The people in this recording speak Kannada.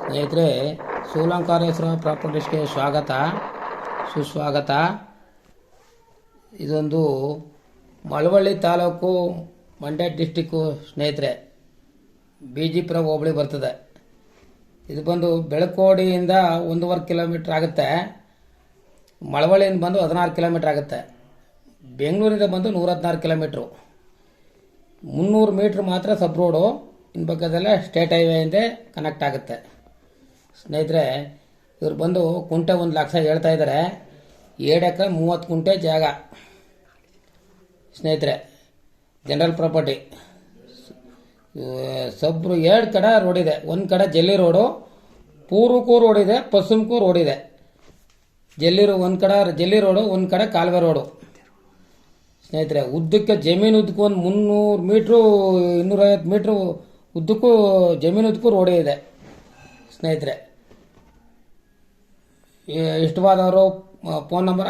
ಸ್ನೇಹಿತರೆ, ಸೂಲಂಕಾರೇಶ್ವರ ಪ್ರಾಪರ್ಟೀಸ್ಗೆ ಸ್ವಾಗತ ಸುಸ್ವಾಗತ. ಇದೊಂದು ಮಳವಳ್ಳಿ ತಾಲೂಕು, ಮಂಡ್ಯ ಡಿಸ್ಟಿಕ್ಕು ಸ್ನೇಹಿತರೆ. ಬಿಜಿಪುರ ಹೋಬಳಿ ಬರ್ತದೆ. ಇದು ಬಂದು ಬೆಳಕೋಡಿಯಿಂದ 1.5 ಕಿಲೋಮೀಟ್ರ್ ಆಗುತ್ತೆ. ಮಳವಳ್ಳಿಯಿಂದ ಬಂದು 16 ಕಿಲೋಮೀಟ್ರ್ ಆಗುತ್ತೆ. ಬೆಂಗಳೂರಿಂದ ಬಂದು 116 ಕಿಲೋಮೀಟ್ರು. 300 ಮೀಟ್ರ್ ಮಾತ್ರ ಸಬ್ ರೋಡು. ಇನ್ನು ಬಗ್ಗದೆಲ್ಲ ಸ್ಟೇಟ್ ಹೈವೇಯಿಂದ ಕನೆಕ್ಟ್ ಆಗುತ್ತೆ. ಸ್ನೇಹಿತರೆ, ಇವ್ರು ಬಂದು ಕುಂಟೆ 1 ಲಕ್ಷ ಹೇಳ್ತಾ ಇದ್ದಾರೆ. 7 ಎಕರೆ 30 ಕುಂಟೆ ಜಾಗ ಸ್ನೇಹಿತರೆ. General property. ಸಬ್ರು 2 ಕಡೆ ರೋಡ್ ಇದೆ. ಒಂದು ಕಡೆ ಜಲ್ಲಿ ರೋಡು, ಪೂರ್ವಕ್ಕೂ ರೋಡ್ ಇದೆ, ಪಶ್ಚಿಮಕ್ಕೂ ರೋಡ್ ಇದೆ. ಒಂದು ಕಡೆ ಜಲ್ಲಿ ರೋಡು, ಒಂದು ಕಡೆ ಕಾಲುವೆ ರೋಡು ಸ್ನೇಹಿತರೆ. ಉದ್ದಕ್ಕೆ ಜಮೀನು ಉದ್ದಕ್ಕೂ ಒಂದು 300 ಮೀಟ್ರು 250 ಮೀಟ್ರು ಉದ್ದಕ್ಕೂ ಜಮೀನು ಉದ್ದಕ್ಕೂ ರೋಡೇ ಇದೆ ಸ್ನೇಹಿತರೆ. ಇಷ್ಟವಾದವರು ಫೋನ್ ನಂಬರ್